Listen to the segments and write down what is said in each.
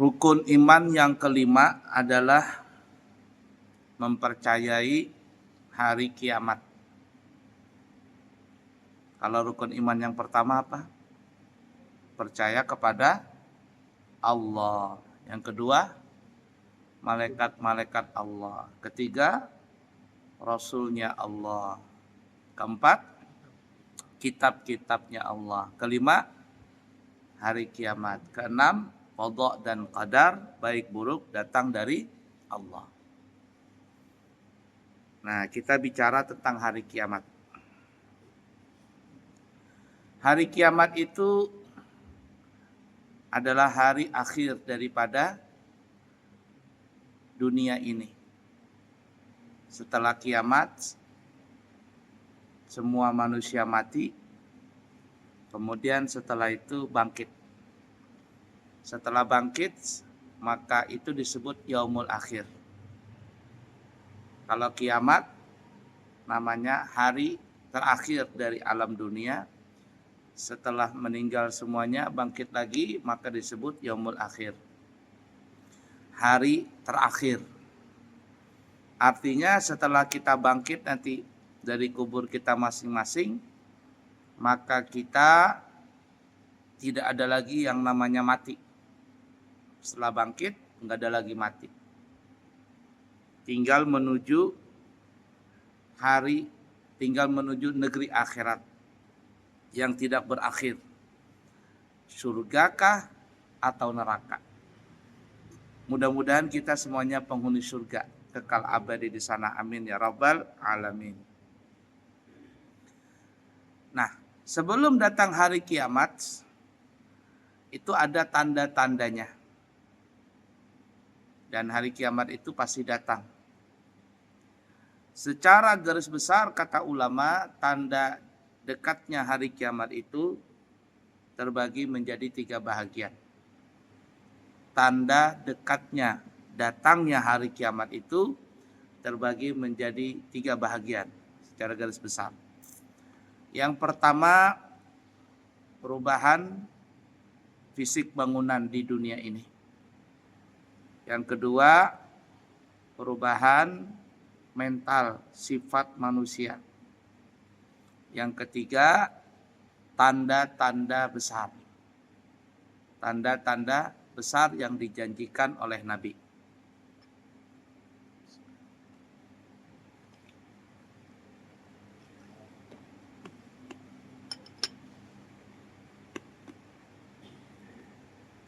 Rukun iman yang kelima adalah mempercayai hari kiamat. Kalau rukun iman yang pertama apa? Percaya kepada Allah. Yang kedua, malaikat-malaikat Allah. Ketiga, Rasulnya Allah. Keempat, kitab-kitabnya Allah. Kelima, hari kiamat. Keenam, qada dan qadar, baik buruk datang dari Allah. Nah, kita bicara tentang hari kiamat. Hari kiamat itu adalah hari akhir daripada dunia ini. Setelah kiamat, semua manusia mati. Kemudian setelah itu bangkit. Setelah bangkit, maka itu disebut yaumul akhir. Kalau kiamat, namanya hari terakhir dari alam dunia. Setelah meninggal semuanya, bangkit lagi, maka disebut yaumul akhir. Hari terakhir. Artinya setelah kita bangkit nanti dari kubur kita masing-masing, maka kita tidak ada lagi yang namanya mati. Setelah bangkit, enggak ada lagi mati. Tinggal menuju negeri akhirat yang tidak berakhir. Surgakah atau neraka? Mudah-mudahan kita semuanya penghuni surga, kekal abadi di sana. Amin ya rabbal alamin. Nah, sebelum datang hari kiamat, itu ada tanda-tandanya. Dan hari kiamat itu pasti datang. Secara garis besar kata ulama, tanda dekatnya hari kiamat itu terbagi menjadi 3 bahagian. Tanda dekatnya datangnya hari kiamat itu terbagi menjadi 3 bahagian secara garis besar. Yang pertama, perubahan fisik bangunan di dunia ini. Yang kedua, perubahan mental sifat manusia. Yang ketiga, tanda-tanda besar. Tanda-tanda besar yang dijanjikan oleh Nabi.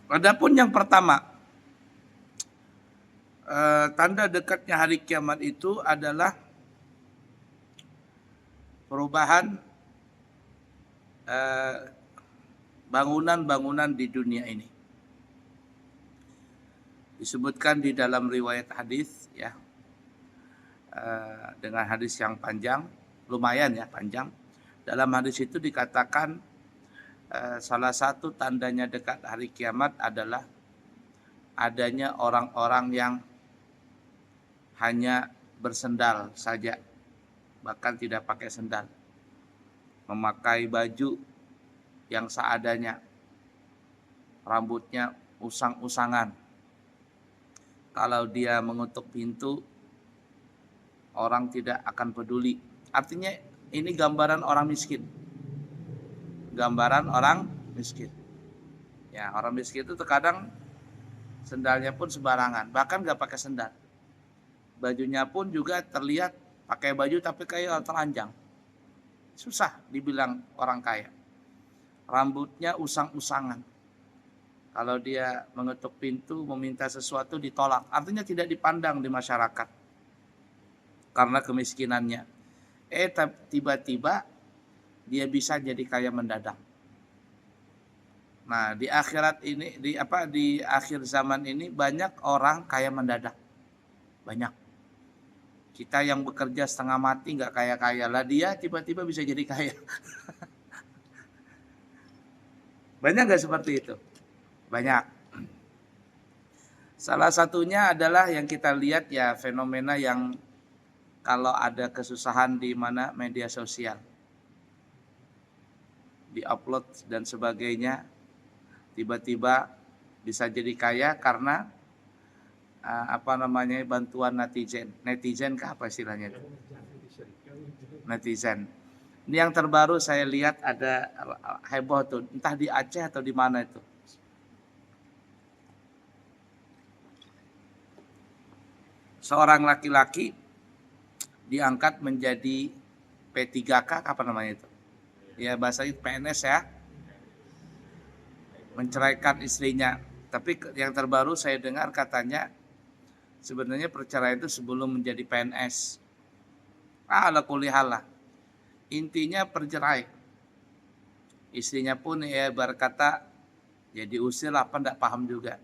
Adapun yang pertama, tanda dekatnya hari kiamat itu adalah perubahan bangunan-bangunan di dunia ini. Disebutkan di dalam riwayat hadis, ya, dengan hadis yang panjang, lumayan ya panjang. Dalam hadis itu dikatakan salah satu tandanya dekat hari kiamat adalah adanya orang-orang yang hanya bersendal saja, bahkan tidak pakai sendal, memakai baju yang seadanya, rambutnya usang-usangan. Kalau dia mengetuk pintu, orang tidak akan peduli. Artinya ini gambaran orang miskin. Gambaran orang miskin. Ya, orang miskin itu terkadang sendalnya pun sembarangan, bahkan gak pakai sendal. Bajunya pun juga terlihat pakai baju tapi kayak telanjang. Susah dibilang orang kaya. Rambutnya usang-usangan. Kalau dia mengetuk pintu meminta sesuatu ditolak. Artinya tidak dipandang di masyarakat karena kemiskinannya. Tiba-tiba dia bisa jadi kaya mendadak. Nah, di akhirat ini di akhir zaman ini banyak orang kaya mendadak. Banyak. Kita yang bekerja setengah mati nggak kaya-kaya lah, dia tiba-tiba bisa jadi kaya. Banyak nggak seperti itu? Banyak. Salah satunya adalah yang kita lihat ya, fenomena yang kalau ada kesusahan di mana media sosial, di-upload dan sebagainya, tiba-tiba Bisa jadi kaya karena bantuan netizen. Netizen kah apa istilahnya itu? Netizen. Ini yang terbaru saya lihat ada heboh tuh, entah di Aceh atau di mana itu. Seorang laki-laki diangkat menjadi P3K, apa namanya itu? Ya bahasanya PNS ya. Menceraikan istrinya. Tapi yang terbaru saya dengar katanya sebenarnya perceraian itu sebelum menjadi PNS. Ala kulihal lah. Intinya percerai. Istrinya pun ya berkata ya diusir apa enggak paham juga.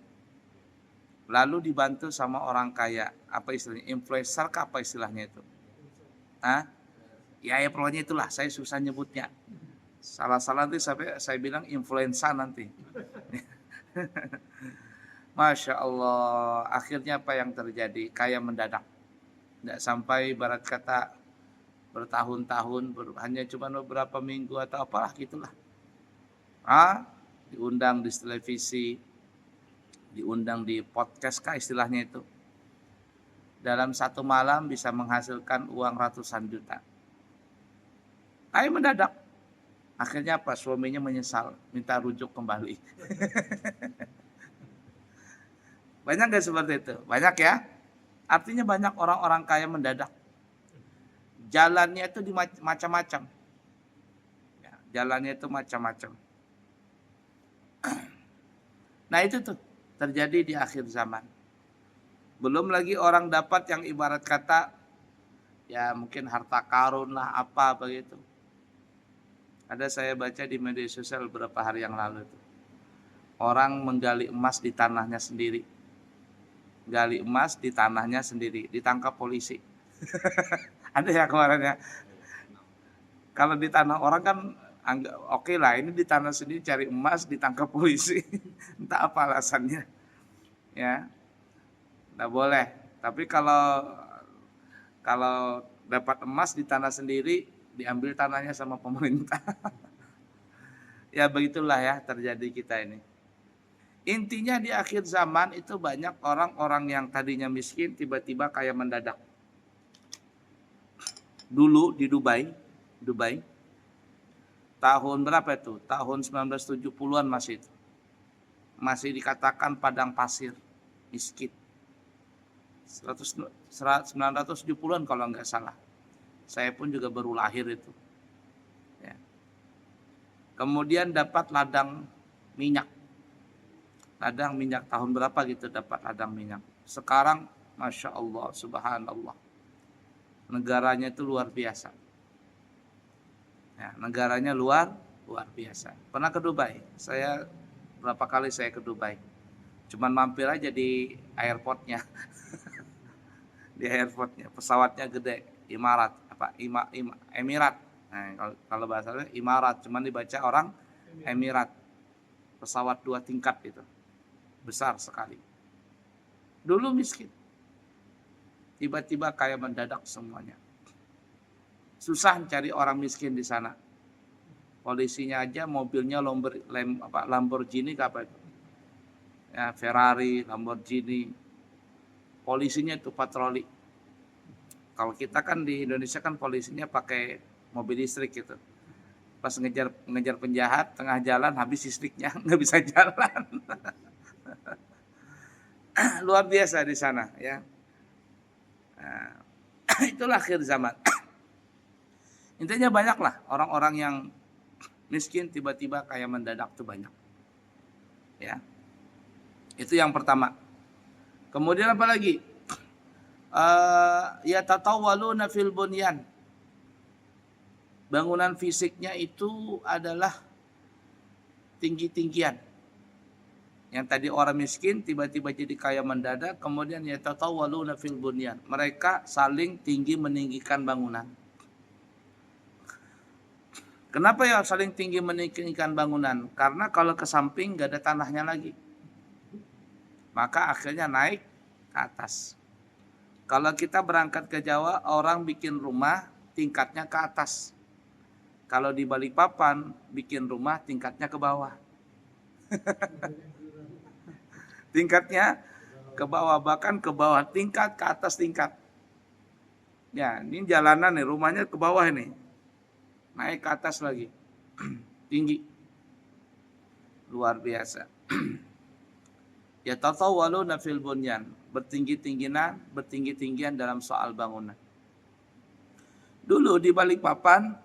Lalu dibantu sama orang kaya. Apa istilahnya? Influencer kah apa istilahnya itu? Hah? Ya pokoknya itulah, saya susah nyebutnya. Salah-salah nanti saya bilang influenza nanti. Masya Allah, akhirnya apa yang terjadi? Kaya mendadak. Tidak sampai barat kata bertahun-tahun, hanya cuma beberapa minggu atau apalah gitulah. Diundang di televisi, diundang di podcast kah istilahnya itu. Dalam satu malam bisa menghasilkan uang ratusan juta. Kaya mendadak. Akhirnya apa? Suaminya menyesal, minta rujuk kembali. Banyak gak seperti itu? Banyak ya. Artinya banyak orang-orang kaya mendadak. Jalannya itu macam-macam. Ya, jalannya itu macam-macam. Nah itu tuh terjadi di akhir zaman. Belum lagi orang dapat yang ibarat kata ya mungkin harta karun lah apa begitu. Ada saya baca di media sosial beberapa hari yang lalu itu. Orang menggali emas di tanahnya sendiri. Gali emas di tanahnya sendiri, ditangkap polisi. Ada ya kemarin ya. Kalau di tanah orang kan oke lah, ini di tanah sendiri cari emas ditangkap polisi. Entah apa alasannya. Ya. Enggak boleh. Tapi kalau dapat emas di tanah sendiri, diambil tanahnya sama pemerintah. Ya begitulah ya terjadi kita ini. Intinya di akhir zaman itu banyak orang-orang yang tadinya miskin tiba-tiba kaya mendadak. Dulu di Dubai tahun berapa itu? Tahun 1970-an masih itu. Masih dikatakan padang pasir, miskin. 970-an kalau nggak salah. Saya pun juga baru lahir itu. Ya. Kemudian dapat ladang minyak. Ladang minyak tahun berapa gitu dapat ladang minyak. Sekarang Masya Allah, Subhanallah. Negaranya itu luar biasa. Ya, negaranya luar biasa. Pernah ke Dubai? Berapa kali saya ke Dubai. Cuman mampir aja di airportnya. Di airportnya, pesawatnya gede, Emirat. Nah, kalau bahasanya Imarat, cuman dibaca orang Emirat. Pesawat 2 tingkat itu. Besar sekali. Dulu miskin. Tiba-tiba kaya mendadak semuanya. Susah cari orang miskin di sana. Polisinya aja mobilnya Lamborghini apa itu? Ya, Ferrari, Lamborghini. Polisinya itu patroli. Kalau kita kan di Indonesia kan polisinya pakai mobil listrik gitu. Pas ngejar penjahat tengah jalan habis listriknya, nggak bisa jalan. Luar biasa di sana ya. Nah, itulah akhir zaman. Intinya banyaklah orang-orang yang miskin tiba-tiba kaya mendadak tuh banyak. Ya. Itu yang pertama. Kemudian apa lagi? Yatatawwaluna fil bunyan. Bangunan fisiknya itu adalah tinggi-tinggian. Yang tadi orang miskin tiba-tiba jadi kaya mendadak, kemudian yatatawwaluna fil bunyan. Mereka saling tinggi meninggikan bangunan. Kenapa ya saling tinggi meninggikan bangunan? Karena kalau ke samping gak ada tanahnya lagi. Maka akhirnya naik ke atas. Kalau kita berangkat ke Jawa, orang bikin rumah tingkatnya ke atas. Kalau di Balikpapan bikin rumah tingkatnya ke bawah. tingkatnya ke bawah, bahkan ke bawah tingkat, ke atas tingkat. Ya, ini jalanan nih, rumahnya ke bawah ini. Naik ke atas lagi. Tinggi. Luar biasa. Ya tatawwaluna fil bunyan, bertinggi-tinggian dalam soal bangunan. Dulu di Balikpapan,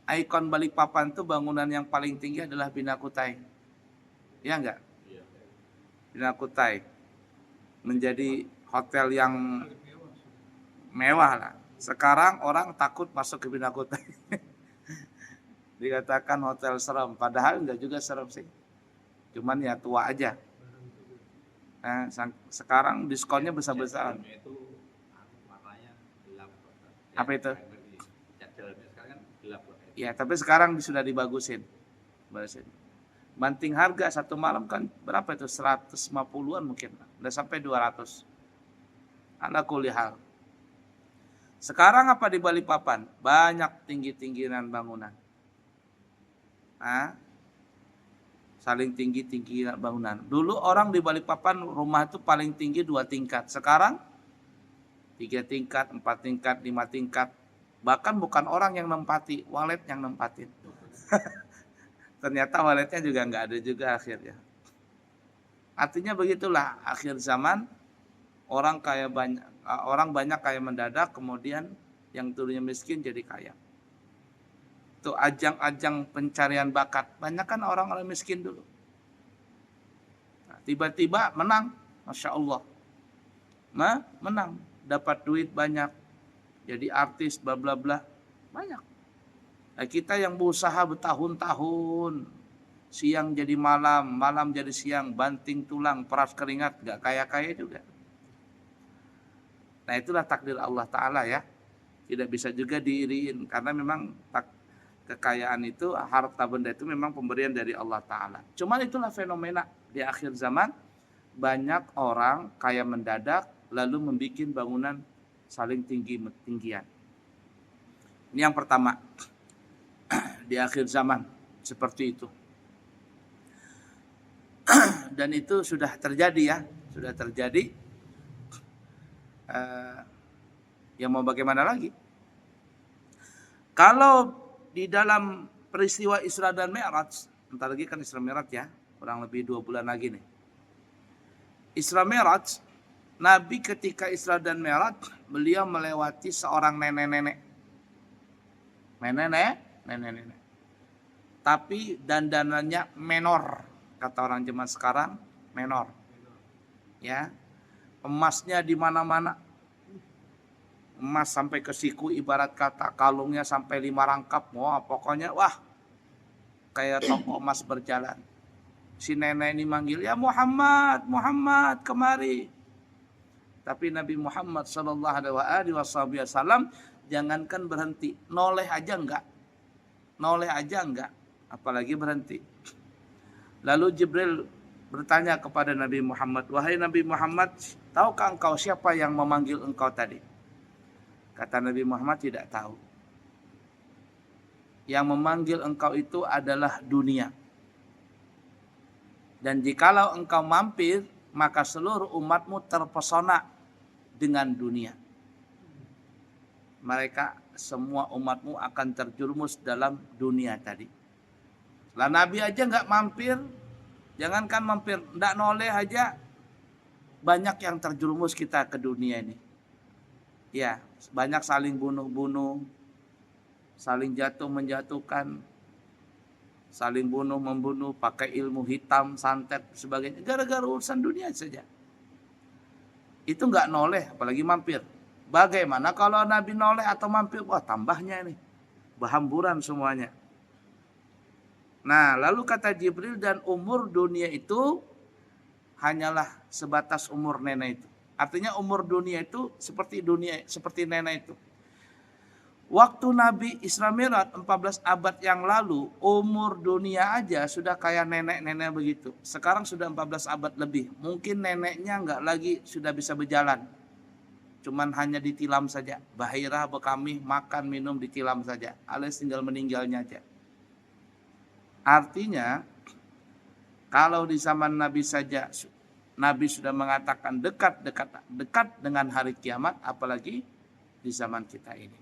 ikon Balikpapan itu bangunan yang paling tinggi adalah Bina Kutai. Ya enggak? Bina Kutai menjadi hotel yang mewah lah. Sekarang orang takut masuk ke Bina Kutai. Dikatakan hotel serem, padahal enggak juga serem sih. Cuman ya tua aja. Nah, sekarang diskonnya besar-besaran. Apa itu? Ya, tapi sekarang sudah dibagusin. Banting harga satu malam kan berapa itu? 150-an mungkin. Udah sampai 200. Ala kulli hal. Sekarang apa di Balikpapan? Banyak tinggi-tinggian bangunan. Saling tinggi bangunan. Dulu orang di Balikpapan rumah itu paling tinggi 2 tingkat. Sekarang 3 tingkat, 4 tingkat, 5 tingkat. Bahkan bukan orang yang nempati, walet yang nempatin. Ternyata waletnya juga nggak ada juga akhirnya. Artinya begitulah akhir zaman, orang banyak kaya mendadak, kemudian yang dulunya miskin jadi kaya. Itu ajang-ajang pencarian bakat. Banyak kan orang-orang miskin dulu. Nah, tiba-tiba menang, Masya Allah. Menang, dapat duit banyak, jadi artis, bla bla bla, banyak. Nah, kita yang berusaha bertahun-tahun, siang jadi malam, malam jadi siang, banting tulang, peras keringat, gak kaya-kaya juga. Nah, itulah takdir Allah Ta'ala ya. Tidak bisa juga diiriin, karena memang kekayaan itu, harta benda itu memang pemberian dari Allah Ta'ala. Cuman itulah fenomena di akhir zaman, banyak orang kaya mendadak, lalu membuat bangunan saling tinggian. Ini yang pertama. Di akhir zaman seperti itu. Dan itu sudah terjadi ya. Sudah terjadi. Ya mau bagaimana lagi? Kalau di dalam peristiwa Isra dan Mi'raj, entar lagi kan Isra Mi'raj ya, kurang lebih 2 bulan lagi nih. Isra Mi'raj, Nabi ketika Isra dan Mi'raj, beliau melewati seorang nenek-nenek. Nenek-nenek. Tapi dandanannya menor, kata orang zaman sekarang, menor. Ya. Emasnya di mana-mana. Emas sampai ke siku, ibarat kata kalungnya sampai 5 rangkap. Wah, pokoknya wah. Kayak toko emas berjalan. Si nenek ini manggil, "Ya Muhammad, Muhammad, kemari." Tapi Nabi Muhammad SAW jangankan berhenti, noleh aja enggak. Apalagi berhenti. Lalu Jibril bertanya kepada Nabi Muhammad, "Wahai Nabi Muhammad, tahukah engkau siapa yang memanggil engkau tadi?" Kata Nabi Muhammad, "Tidak tahu." Yang memanggil engkau itu adalah dunia. Dan jikalau engkau mampir, maka seluruh umatmu terpesona dengan dunia. Mereka semua umatmu akan terjerumus dalam dunia tadi. Lah Nabi aja nggak mampir, jangankan mampir, nggak noleh aja, banyak yang terjerumus kita ke dunia ini. Ya, banyak saling bunuh-bunuh, saling jatuh-menjatuhkan, saling bunuh-membunuh, pakai ilmu hitam, santet, sebagainya. Gara-gara urusan dunia saja. Itu nggak noleh, apalagi mampir. Bagaimana kalau Nabi noleh atau mampir? Wah, tambahnya nih. Berhamburan semuanya. Nah, lalu kata Jibril, dan umur dunia itu hanyalah sebatas umur nenek itu. Artinya umur dunia itu seperti nenek itu. Waktu Nabi Isra Mi'raj 14 abad yang lalu, umur dunia aja sudah kayak nenek-nenek begitu. Sekarang sudah 14 abad lebih. Mungkin neneknya enggak lagi sudah bisa berjalan. Cuman hanya ditilam saja. Bahirah, bekamih, makan, minum ditilam saja. Alias tinggal meninggalnya aja. Artinya, kalau di zaman Nabi saja Nabi sudah mengatakan dekat dengan hari kiamat, apalagi di zaman kita ini.